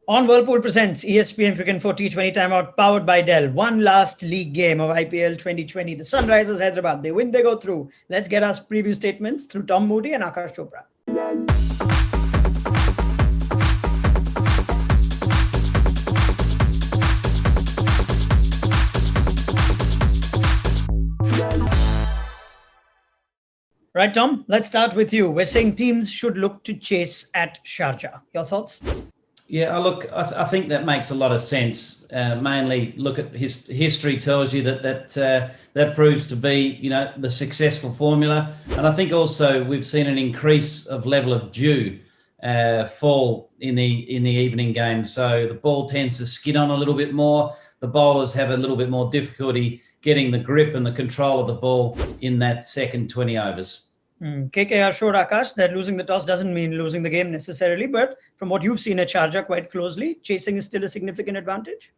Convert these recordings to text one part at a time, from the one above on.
On Whirlpool presents ESPNcricinfo T20 Timeout powered by Dell. One last league game of IPL 2020. The Sunrisers Hyderabad. They win, they go through. Let's get our preview statements through Tom Moody and Aakash Chopra. Right, Tom, let's start with you. We're saying teams should look to chase at Sharjah. Your thoughts? Yeah, I think that makes a lot of sense. Mainly, look at history tells you that proves to be, the successful formula. And I think also we've seen an increase of level of dew fall in the evening game. So the ball tends to skid on a little bit more. The bowlers have a little bit more difficulty getting the grip and the control of the ball in that second 20 overs. KKR showed Aakash that losing the toss doesn't mean losing the game necessarily, but from what you've seen at Sharjah quite closely, chasing is still a significant advantage?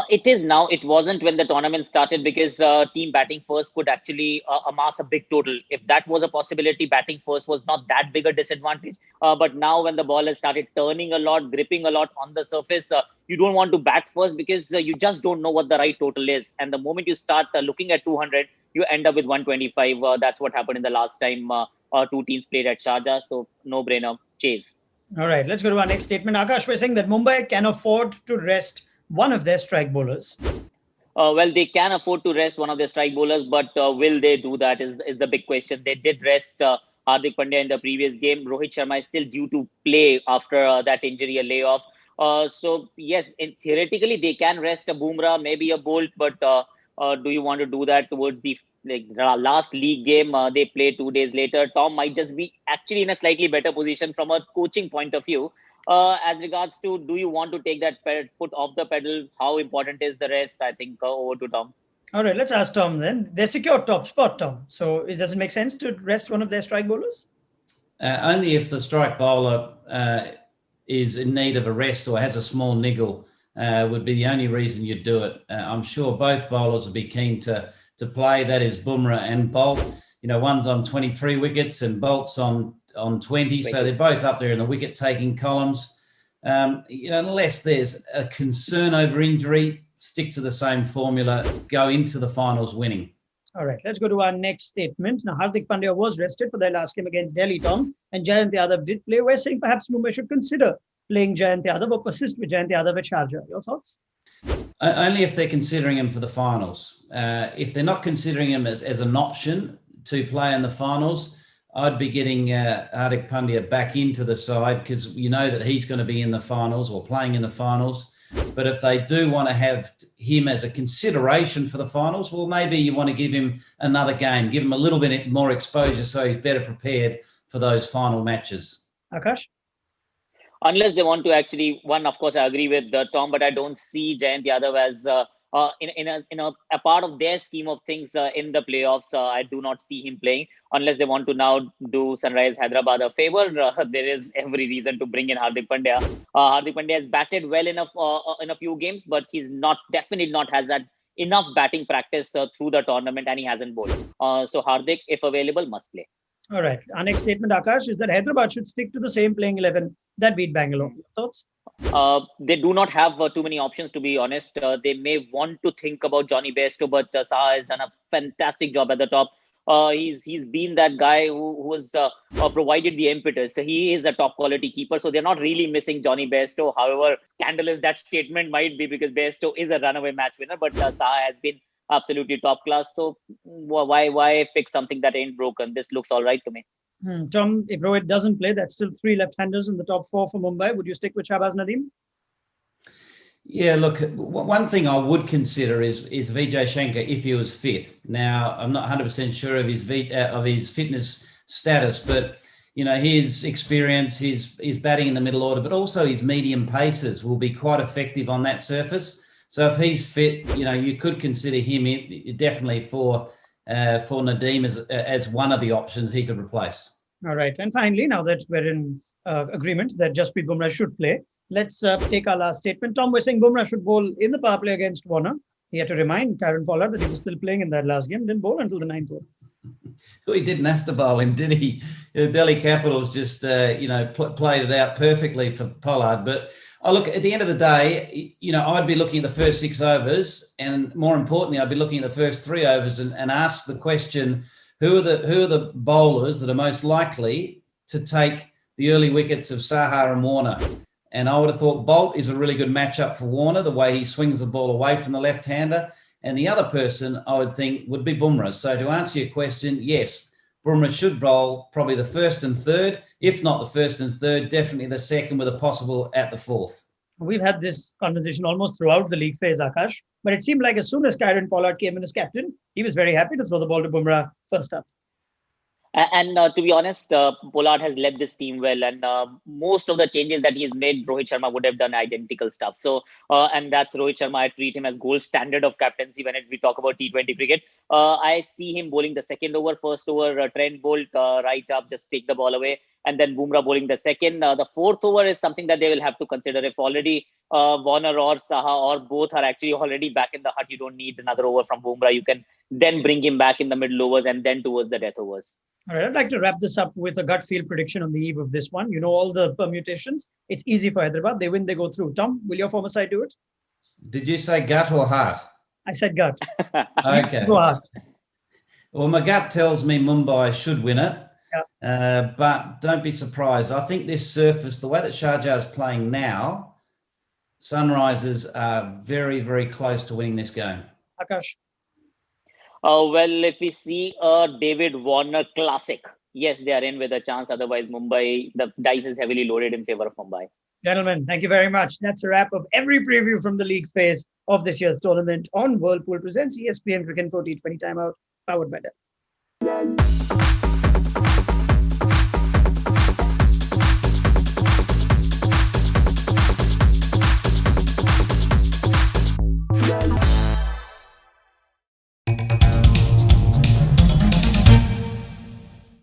It is now. It wasn't when the tournament started because team batting first could actually amass a big total. If that was a possibility, batting first was not that big a disadvantage. But now when the ball has started turning a lot, gripping a lot on the surface, you don't want to bat first because you just don't know what the right total is. And the moment you start looking at 200, you end up with 125. That's what happened in the last time two teams played at Sharjah. So no-brainer, chase. All right, let's go to our next statement. Aakash, we're saying that Mumbai can afford to rest one of their strike bowlers. Well, they can afford to rest one of their strike bowlers, but will they do that is the big question. They did rest Hardik Pandya in the previous game. Rohit Sharma is still due to play after that injury, a layoff. So, yes, theoretically, they can rest a Bumrah, maybe a Bolt, but do you want to do that towards the last league game they play 2 days later? Tom might just be actually in a slightly better position from a coaching point of view. As regards to, do you want to take that foot off the pedal? How important is the rest? I think over to Tom. All right, let's ask Tom then. They're secure top spot, Tom. So does it make sense to rest one of their strike bowlers? Only if the strike bowler is in need of a rest or has a small niggle would be the only reason you'd do it. I'm sure both bowlers would be keen to play. That is Bumrah and Bolt. One's on 23 wickets and Bolt's on 20. So they're both up there in the wicket-taking columns. Unless there's a concern over injury, stick to the same formula, go into the finals winning. All right, let's go to our next statement. Now, Hardik Pandya was rested for their last game against Delhi, Tom, and Jayant Yadav did play. We're saying perhaps Mumbai should consider playing Jayant Yadav or persist with Jayant Yadav at Sharjah. Your thoughts? Only if they're considering him for the finals. If they're not considering him as an option to play in the finals, I'd be getting Hardik Pandya back into the side because you know that he's going to be in the finals or playing in the finals. But if they do want to have him as a consideration for the finals, well, maybe you want to give him another game, give him a little bit more exposure so he's better prepared for those final matches. Aakash? Unless they want to actually, of course, I agree with Tom, but I don't see Jayant Yadav as in a part of their scheme of things in the playoffs. I do not see him playing unless they want to now do Sunrise Hyderabad a favor. There is every reason to bring in Hardik Pandya. Hardik Pandya has batted well enough in a few games, but he's definitely not has that enough batting practice through the tournament, and he hasn't bowled. So Hardik, if available, must play. All right. Our next statement, Aakash, is that Hyderabad should stick to the same playing 11 that beat Bangalore. Your thoughts? They do not have too many options, to be honest. They may want to think about Johnny Bairstow, but Saha has done a fantastic job at the top. He's been that guy who has provided the impetus. So he is a top quality keeper. So they're not really missing Johnny Bairstow. However scandalous that statement might be because Bairstow is a runaway match winner, but Saha has been absolutely top class. So why fix something that ain't broken? This looks all right to me. Tom, if Rohit doesn't play, that's still 3 left-handers in the top 4 for Mumbai. Would you stick with Shahbaz Nadeem? Yeah, look, one thing I would consider is Vijay Shankar if he was fit. Now, I'm not 100% sure of his fitness status, but his experience, his batting in the middle order, but also his medium paces will be quite effective on that surface. So if he's fit, you could consider him definitely for Nadeem as one of the options he could replace. All right. And finally, now that we're in agreement that Jasprit Bumrah should play, let's take our last statement. Tom, we're saying Bumrah should bowl in the power play against Warner. He had to remind Karen Pollard that he was still playing in that last game, didn't bowl until the 9th over. He didn't have to bowl him, did he? Delhi Capitals just, played it out perfectly for Pollard. But Oh, look, at the end of the day, I'd be looking at the first 6 overs, and more importantly, I'd be looking at the first 3 overs and ask the question, who are the bowlers that are most likely to take the early wickets of Saha and Warner? And I would have thought Bolt is a really good matchup for Warner, the way he swings the ball away from the left-hander. And the other person I would think would be Bumrah. So to answer your question, yes, Bumrah should bowl probably the first and third. If not the first and third, definitely the second with a possible at the fourth. We've had this conversation almost throughout the league phase, Aakash. But it seemed like as soon as Kieron Pollard came in as captain, he was very happy to throw the ball to Bumrah first up. And to be honest, Pollard has led this team well, and most of the changes that he has made, Rohit Sharma would have done identical stuff. So, and that's Rohit Sharma. I treat him as gold standard of captaincy when we talk about T20 cricket. I see him bowling the second over, first over, Trent bowled right up, just take the ball away, and then Bumrah bowling the second. The fourth over is something that they will have to consider. If already Warner or Saha or both are actually already back in the hut, you don't need another over from Bumrah. You can then bring him back in the middle overs and then towards the death overs. All right, I'd like to wrap this up with a gut feel prediction on the eve of this one. You know all the permutations. It's easy for Hyderabad. They win, they go through. Tom, will your former side do it? Did you say gut or heart? I said gut. Okay. Go heart. Well, my gut tells me Mumbai should win it. Yeah. But don't be surprised. I think this surface, the way that Sharjah is playing now, Sunrisers are very, very close to winning this game. Aakash. Well, if we see a David Warner classic, yes, they are in with a chance. Otherwise, Mumbai, the dice is heavily loaded in favor of Mumbai. Gentlemen, thank you very much. That's a wrap of every preview from the league phase of this year's tournament on Whirlpool presents ESPN Cricinfo T20 Timeout, powered by Dell.